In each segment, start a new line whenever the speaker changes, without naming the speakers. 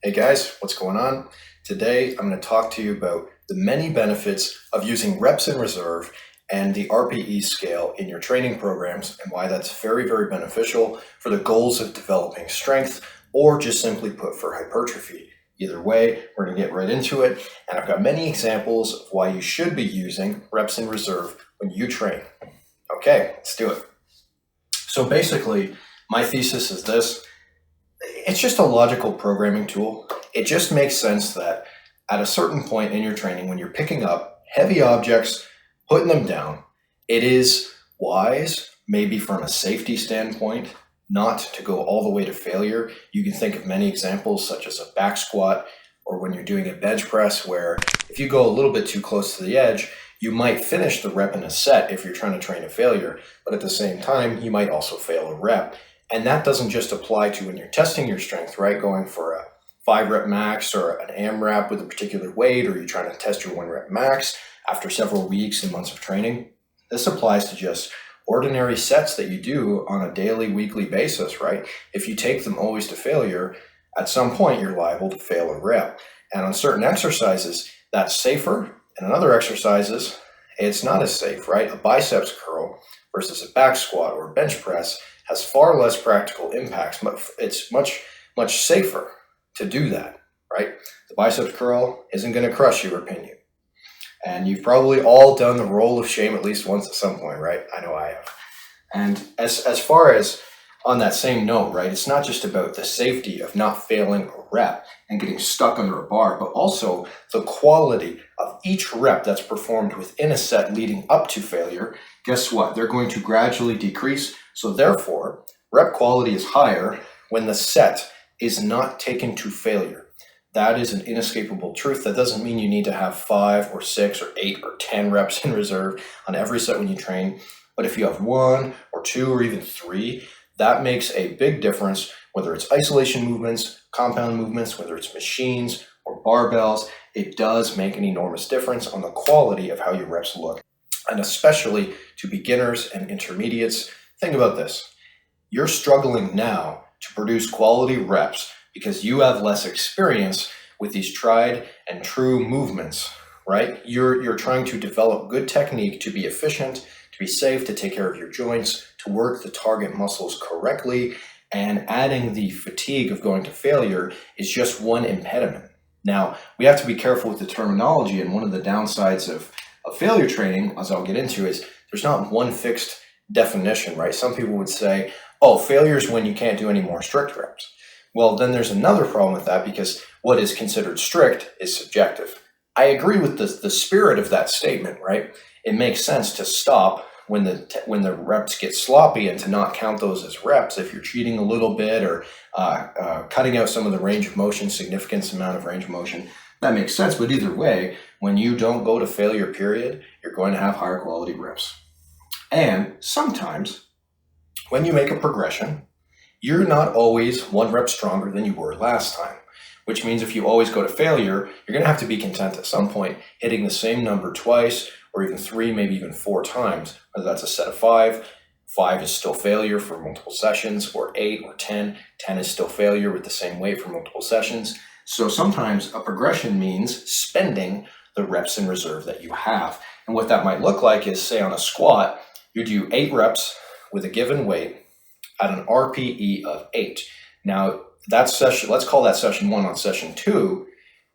Hey guys, what's going on? Today I'm going to talk to you about the many benefits of using reps in reserve and the RPE scale in your training programs and why that's very, very beneficial for the goals of developing strength or just simply put for hypertrophy. Either way, we're going to get right into it, and I've got many examples of why you should be using reps in reserve when you train. Okay, let's do it. So basically, my thesis is this. It's just a logical programming tool. It just makes sense that at a certain point in your training, when you're picking up heavy objects, putting them down, it is wise, maybe from a safety standpoint, not to go all the way to failure. You can think of many examples such as a back squat or when you're doing a bench press where if you go a little bit too close to the edge, you might finish the rep in a set if you're trying to train a failure, but at the same time, you might also fail a rep. And that doesn't just apply to when you're testing your strength, right? Going for a 5-rep max or an AMRAP with a particular weight, or you're trying to test your 1-rep max after several weeks and months of training. This applies to just ordinary sets that you do on a daily, weekly basis, right? If you take them always to failure, at some point you're liable to fail a rep. And on certain exercises, that's safer. And on other exercises, it's not as safe, right? A biceps curl versus a back squat or a bench press has far less practical impacts, but it's much safer to do that, right? The biceps curl isn't going to crush you or pin you. And you've probably all done the roll of shame at least once at some point, right? I know I have. And as far as on that same note, right, it's not just about the safety of not failing a rep and getting stuck under a bar, but also the quality of each rep that's performed within a set leading up to failure. Guess what? They're going to gradually decrease. So therefore, rep quality is higher when the set is not taken to failure. That is an inescapable truth. That doesn't mean you need to have 5 or 6 or 8 or 10 reps in reserve on every set when you train. But if you have 1 or 2 or even 3, that makes a big difference, whether it's isolation movements, compound movements, whether it's machines or barbells. It does make an enormous difference on the quality of how your reps look. And especially to beginners and intermediates, think about this. You're struggling now to produce quality reps because you have less experience with these tried and true movements, right? You're trying to develop good technique to be efficient, to be safe, to take care of your joints, to work the target muscles correctly, and adding the fatigue of going to failure is just one impediment. Now, we have to be careful with the terminology, and one of the downsides of failure training, as I'll get into, is there's not one fixed definition, right? Some people would say, oh, failure is when you can't do any more strict reps. Well, then there's another problem with that because what is considered strict is subjective. I agree with the spirit of that statement, right? It makes sense to stop when the reps get sloppy and to not count those as reps. If you're cheating a little bit or cutting out some of the range of motion, significant amount of range of motion, that makes sense. But either way, when you don't go to failure period, you're going to have higher quality reps. And sometimes when you make a progression, you're not always 1 rep stronger than you were last time, which means if you always go to failure, you're going to have to be content at some point hitting the same number twice or even 3, maybe even 4 times, whether that's a set of 5. 5 is still failure for multiple sessions, or 8 or 10. 10 is still failure with the same weight for multiple sessions. So sometimes a progression means spending the reps in reserve that you have. And what that might look like is, say on a squat, you do 8 reps with a given weight at an RPE of 8. Now, that session, let's call that session 1. On session 2,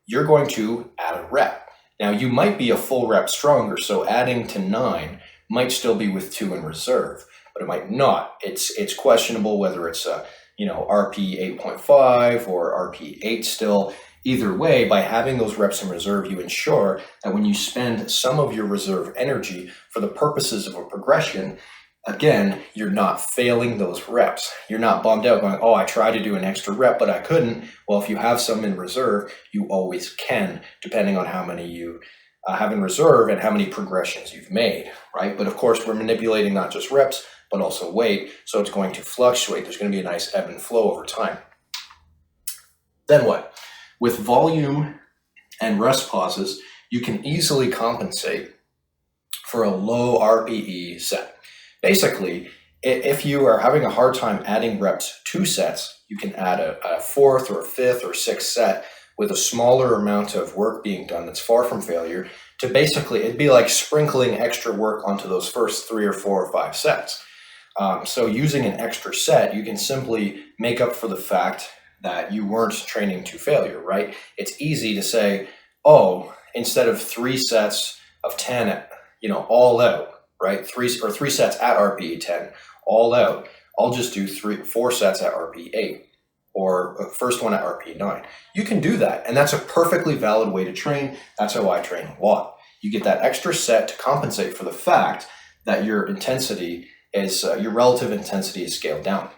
you're going to add a rep. Now, you might be a full rep stronger, so adding to 9 might still be with 2 in reserve, but it might not. It's questionable whether it's a RPE 8.5 or RPE 8 still. Either way, by having those reps in reserve, you ensure that when you spend some of your reserve energy for the purposes of a progression, again, you're not failing those reps. You're not bummed out going, oh, I tried to do an extra rep, but I couldn't. Well, if you have some in reserve, you always can, depending on how many you have in reserve and how many progressions you've made, right? But of course, we're manipulating not just reps, but also weight. So it's going to fluctuate. There's going to be a nice ebb and flow over time. Then what? With volume and rest pauses, you can easily compensate for a low RPE set. Basically, If you are having a hard time adding reps to sets, you can add a fourth or a fifth or sixth set with a smaller amount of work being done that's far from failure to basically, it'd be like sprinkling extra work onto those first 3 or 4 or 5 sets. So using an extra set, you can simply make up for the fact that you weren't training to failure, right? It's easy to say, oh, instead of 3 sets of 10, all out, right? Three sets at RPE 10, all out. I'll just do 4 sets at RPE 8 or first one at RPE 9. You can do that, and that's a perfectly valid way to train. That's how I train a lot. You get that extra set to compensate for the fact that your intensity is your relative intensity is scaled down.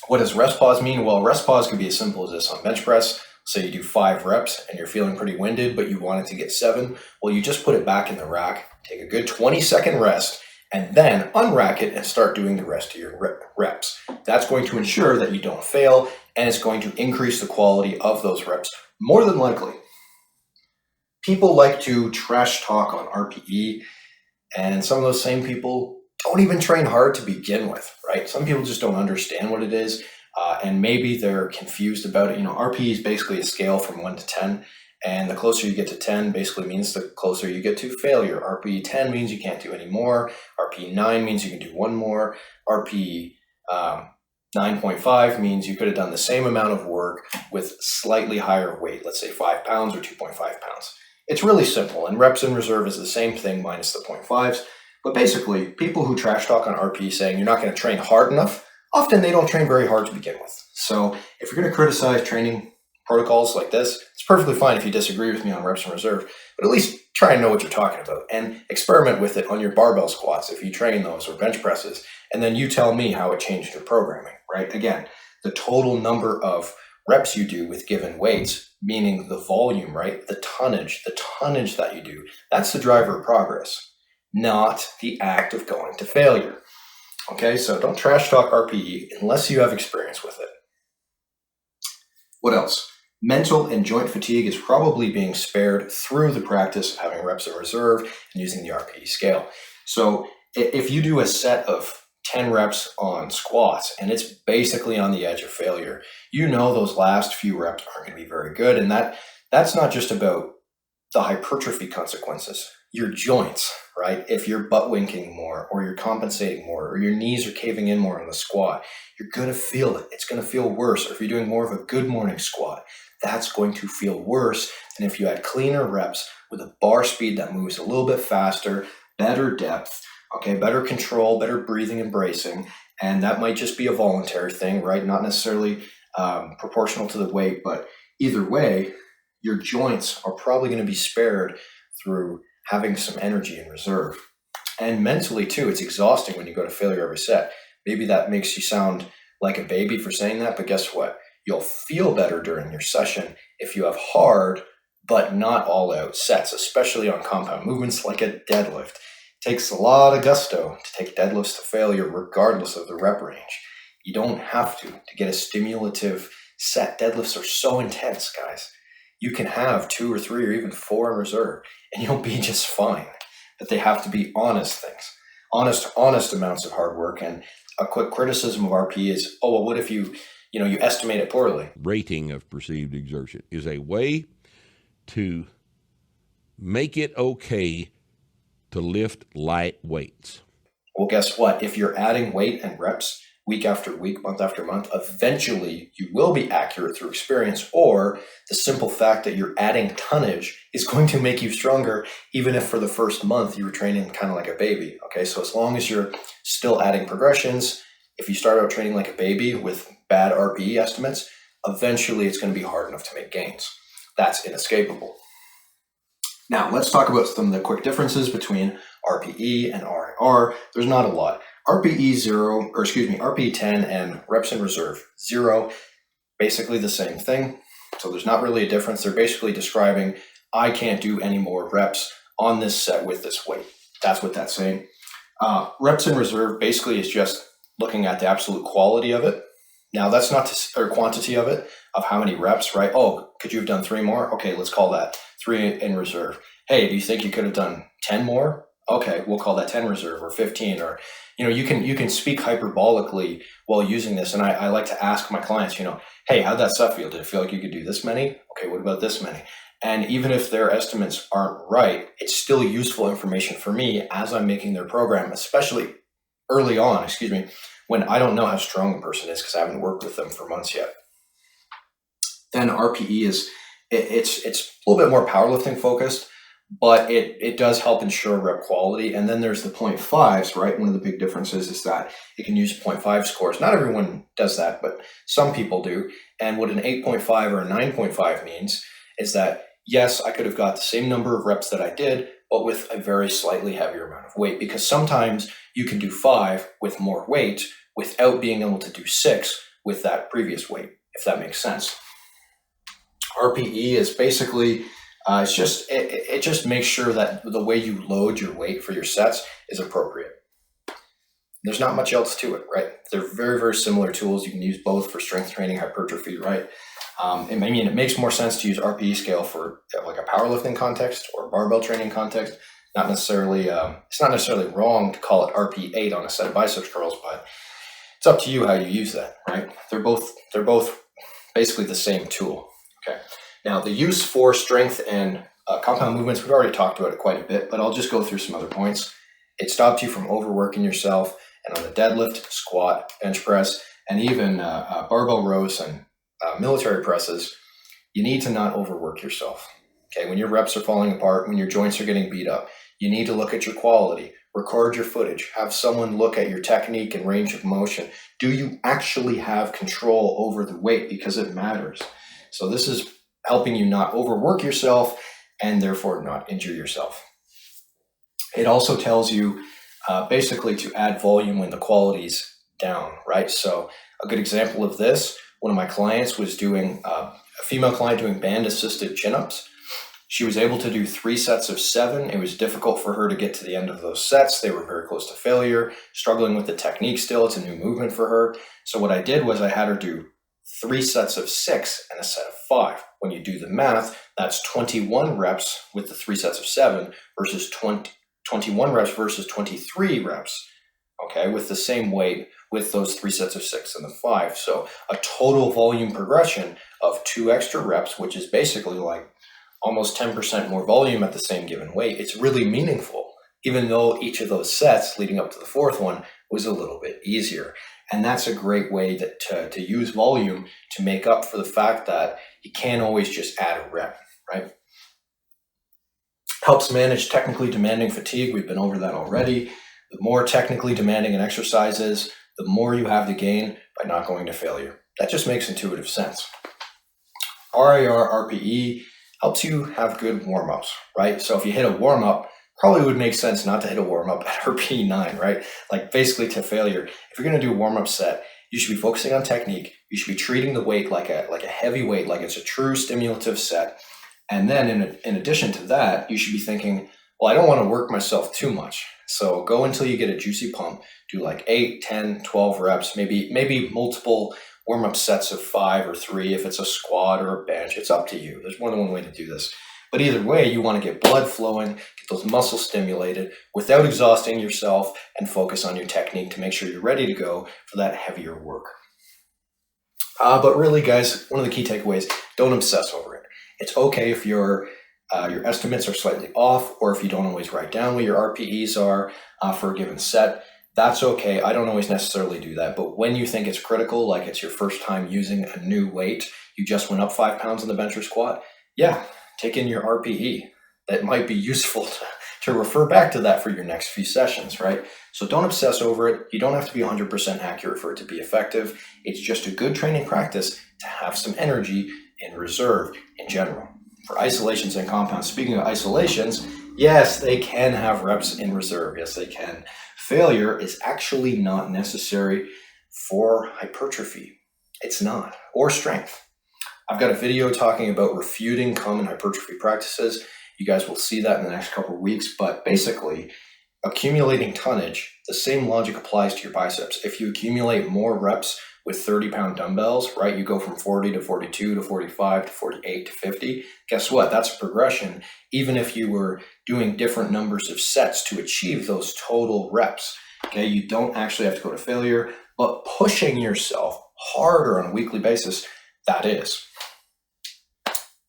What does rest pause mean? Well, rest pause can be as simple as this on bench press. Say you do 5 reps and you're feeling pretty winded, but you want it to get 7. Well, you just put it back in the rack, take a good 20-second rest, and then unrack it and start doing the rest of your reps. That's going to ensure that you don't fail, and it's going to increase the quality of those reps more than likely. People like to trash talk on RPE, and some of those same people don't even train hard to begin with, right? Some people just don't understand what it is, and maybe they're confused about it. RPE is basically a scale from 1 to 10, and the closer you get to 10 basically means the closer you get to failure. RPE 10 means you can't do any more. RPE 9 means you can do one more. RPE 9.5 means you could have done the same amount of work with slightly higher weight, let's say 5 pounds or 2.5 pounds. It's really simple, and reps in reserve is the same thing minus the 0.5s. But basically, people who trash talk on RPE saying you're not going to train hard enough, often they don't train very hard to begin with. So if you're going to criticize training protocols like this, it's perfectly fine if you disagree with me on reps in reserve, but at least try and know what you're talking about and experiment with it on your barbell squats if you train those, or bench presses, and then you tell me how it changed your programming, right? Again, the total number of reps you do with given weights, meaning the volume, right? The tonnage that you do, that's the driver of progress, not the act of going to failure. Okay, so don't trash talk RPE unless you have experience with it. What else? Mental and joint fatigue is probably being spared through the practice of having reps in reserve and using the RPE scale. So if you do a set of 10 reps on squats and it's basically on the edge of failure, those last few reps aren't going to be very good. And that's not just about the hypertrophy consequences. Your joints, right? If you're butt winking more, or you're compensating more, or your knees are caving in more on the squat, you're going to feel it. It's going to feel worse. Or if you're doing more of a good morning squat, that's going to feel worse than if you had cleaner reps with a bar speed that moves a little bit faster, better depth, okay, better control, better breathing and bracing. And that might just be a voluntary thing, right? Not necessarily proportional to the weight, but either way, your joints are probably going to be spared through having some energy in reserve. And mentally too, it's exhausting when you go to failure every set. Maybe that makes you sound like a baby for saying that, but guess what? You'll feel better during your session if you have hard but not all out sets, especially on compound movements like a deadlift. It takes a lot of gusto to take deadlifts to failure regardless of the rep range. You don't have to get a stimulative set. Deadlifts are so intense, guys. You can have 2 or 3 or even 4 in reserve and you'll be just fine. But they have to be honest things, honest amounts of hard work. And a quick criticism of RPE is, oh, well, what if you estimate it poorly?
Rating of perceived exertion is a way to make it okay to lift light weights.
Well, guess what? If you're adding weight and reps week after week, month after month, eventually you will be accurate through experience, or the simple fact that you're adding tonnage is going to make you stronger, even if for the first month you were training kind of like a baby. Okay, so as long as you're still adding progressions, if you start out training like a baby with bad RPE estimates, eventually it's going to be hard enough to make gains. That's inescapable. Now, let's talk about some of the quick differences between RPE and RIR. There's not a lot. RPE 10 and reps in reserve 0, basically the same thing. So there's not really a difference. They're basically describing, I can't do any more reps on this set with this weight. That's what that's saying. Reps in reserve basically is just looking at the absolute quality of it. Now that's not or quantity of it, of how many reps, right? Oh, could you have done 3 more? Okay, let's call that 3 in reserve. Hey, do you think you could have done 10 more? Okay, we'll call that 10 reserve or 15, or, you can speak hyperbolically while using this. And I like to ask my clients, hey, how'd that stuff feel? Did it feel like you could do this many? Okay, what about this many? And even if their estimates aren't right, it's still useful information for me as I'm making their program, especially early on, when I don't know how strong a person is because I haven't worked with them for months yet. Then RPE it's a little bit more powerlifting focused, but it does help ensure rep quality. And then there's the 0.5s, right? One of the big differences is that it can use 0.5 scores. Not everyone does that, but some people do. And what an 8.5 or a 9.5 means is that, yes, I could have got the same number of reps that I did, but with a very slightly heavier amount of weight, because sometimes you can do 5 with more weight without being able to do 6 with that previous weight, if that makes sense. RPE is basically it just makes sure that the way you load your weight for your sets is appropriate. There's not much else to it, right? They're very, very similar tools. You can use both for strength training, hypertrophy, right? It makes more sense to use RPE scale for like a powerlifting context or barbell training context. Not necessarily, it's not necessarily wrong to call it RP8 on a set of biceps curls, but it's up to you how you use that, right? They're both basically the same tool. Okay. Now the use for strength and compound movements, we've already talked about it quite a bit, but I'll just go through some other points. It stops you from overworking yourself, and on the deadlift, squat, bench press, and even barbell rows and military presses, you need to not overwork yourself. Okay, when your reps are falling apart, when your joints are getting beat up, you need to look at your quality, record your footage, have someone look at your technique and range of motion. Do you actually have control over the weight? Because it matters. So this is helping you not overwork yourself and therefore not injure yourself. It also tells you basically to add volume when the quality's down, right? So a good example of this, one of my clients was doing, a female client doing band assisted chin-ups. She was able to do 3 sets of 7. It was difficult for her to get to the end of those sets. They were very close to failure, struggling with the technique still. It's a new movement for her. So what I did was I had her do 3 sets of 6 and a set of 5. When you do the math, that's 21 reps with the 3 sets of 7 versus 21 reps versus 23 reps, okay, with the same weight with those 3 sets of 6 and the 5. So a total volume progression of 2 extra reps, which is basically like almost 10% more volume at the same given weight. It's really meaningful, even though each of those sets leading up to the 4th one was a little bit easier. And that's a great way to use volume to make up for the fact that you can't always just add a rep, right? Helps manage technically demanding fatigue. We've been over that already. The more technically demanding an exercise is, the more you have to gain by not going to failure. That just makes intuitive sense. RIR, RPE helps you have good warm-ups, right? So if you hit a warm-up, probably would make sense not to hit a warm-up at RPE 9, right? Like basically to failure. If you're going to do a warm-up set, you should be focusing on technique. You should be treating the weight like a heavy weight, like it's a true stimulative set. And then in addition to that, you should be thinking, well, I don't want to work myself too much. So go until you get a juicy pump, do like 8, 10, 12 reps, maybe multiple warm-up sets of 5 or 3 if it's a squat or a bench. It's up to you. There's more than one way to do this. But either way, you want to get blood flowing, get those muscles stimulated without exhausting yourself, and focus on your technique to make sure you're ready to go for that heavier work. But really, guys, one of the key takeaways, don't obsess over it. It's okay if your estimates are slightly off, or if you don't always write down what your RPEs are for a given set. That's okay. I don't always necessarily do that. But when you think it's critical, like it's your first time using a new weight, you just went up 5 pounds on the bench or squat, yeah, take in your RPE. That might be useful to refer back to that for your next few sessions, right? So don't obsess over it. You don't have to be 100% accurate for it to be effective. It's just a good training practice to have some energy in reserve in general. For isolations and compounds, speaking of isolations, yes, they can have reps in reserve. Yes, they can. Failure is actually not necessary for hypertrophy. It's not, or strength. I've got a video talking about refuting common hypertrophy practices. You guys will see that in the next couple of weeks, but basically, accumulating tonnage, the same logic applies to your biceps. If you accumulate more reps with 30-pound dumbbells, right? You go from 40 to 42 to 45 to 48 to 50. Guess what? That's a progression, even if you were doing different numbers of sets to achieve those total reps. Okay, you don't actually have to go to failure, but pushing yourself harder on a weekly basis, that is.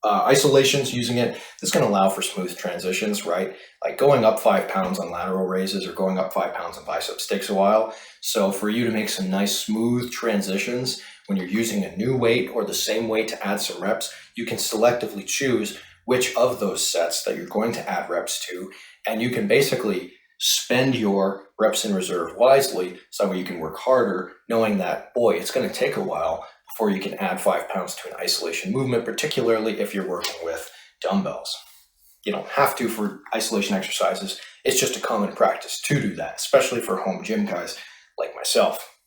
Isolations, using it, this is going to allow for smooth transitions, right? Like going up 5 pounds on lateral raises or going up 5 pounds on biceps takes a while. So for you to make some nice smooth transitions when you're using a new weight or the same weight to add some reps, you can selectively choose which of those sets that you're going to add reps to. And you can basically spend your reps in reserve wisely so that you can work harder, knowing that, boy, it's going to take a while before you can add 5 pounds to an isolation movement, particularly if you're working with dumbbells. You don't have to for isolation exercises. It's just a common practice to do that, especially for home gym guys like myself.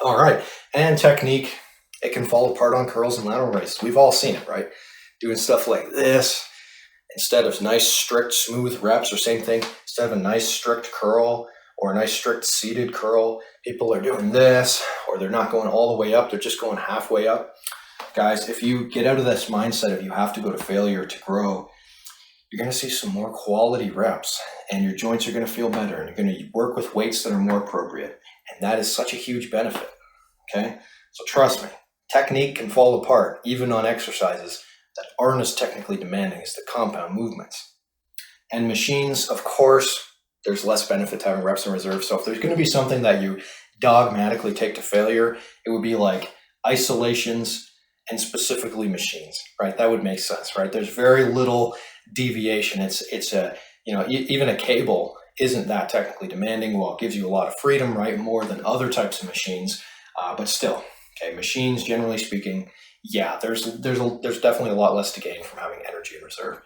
All right, and technique, it can fall apart on curls and lateral raises. We've all seen it, right? Doing stuff like this instead of nice, strict, smooth reps, or same thing, instead of a nice, strict curl or a nice, strict seated curl, people are doing this, or they're not going all the way up, they're just going halfway up. Guys, if you get out of this mindset of you have to go to failure to grow, you're going to see some more quality reps, and your joints are going to feel better, and you're going to work with weights that are more appropriate. And that is such a huge benefit. Okay? So trust me, technique can fall apart even on exercises that aren't as technically demanding as the compound movements. And machines, of course, there's less benefit to having reps in reserve. So if there's going to be something that you dogmatically take to failure, it would be like isolations and specifically machines, right? That would make sense, right? There's very little deviation. It's a, even a cable isn't that technically demanding. Well, it gives you a lot of freedom, right? More than other types of machines, but still, okay, machines, generally speaking, yeah, there's definitely a lot less to gain from having energy in reserve.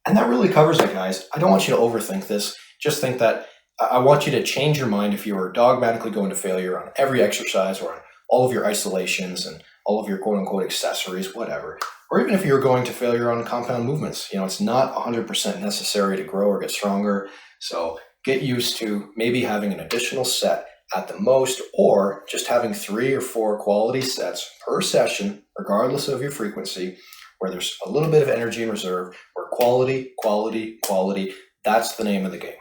And that really covers it, guys. I don't want you to overthink this. Just think that I want you to change your mind if you are dogmatically going to failure on every exercise or on all of your isolations and all of your quote unquote accessories, whatever. Or even if you're going to failure on compound movements. It's not 100% necessary to grow or get stronger. So get used to maybe having an additional set at the most, or just having 3 or 4 quality sets per session, regardless of your frequency, where there's a little bit of energy in reserve, where quality, that's the name of the game.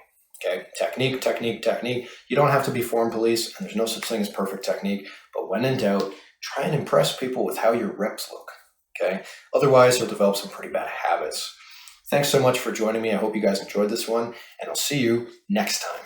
Okay, technique, technique, technique. You don't have to be form police, and there's no such thing as perfect technique, but when in doubt, try and impress people with how your reps look. Okay, otherwise you'll develop some pretty bad habits. Thanks so much for joining me. I hope you guys enjoyed this one, and I'll see you next time.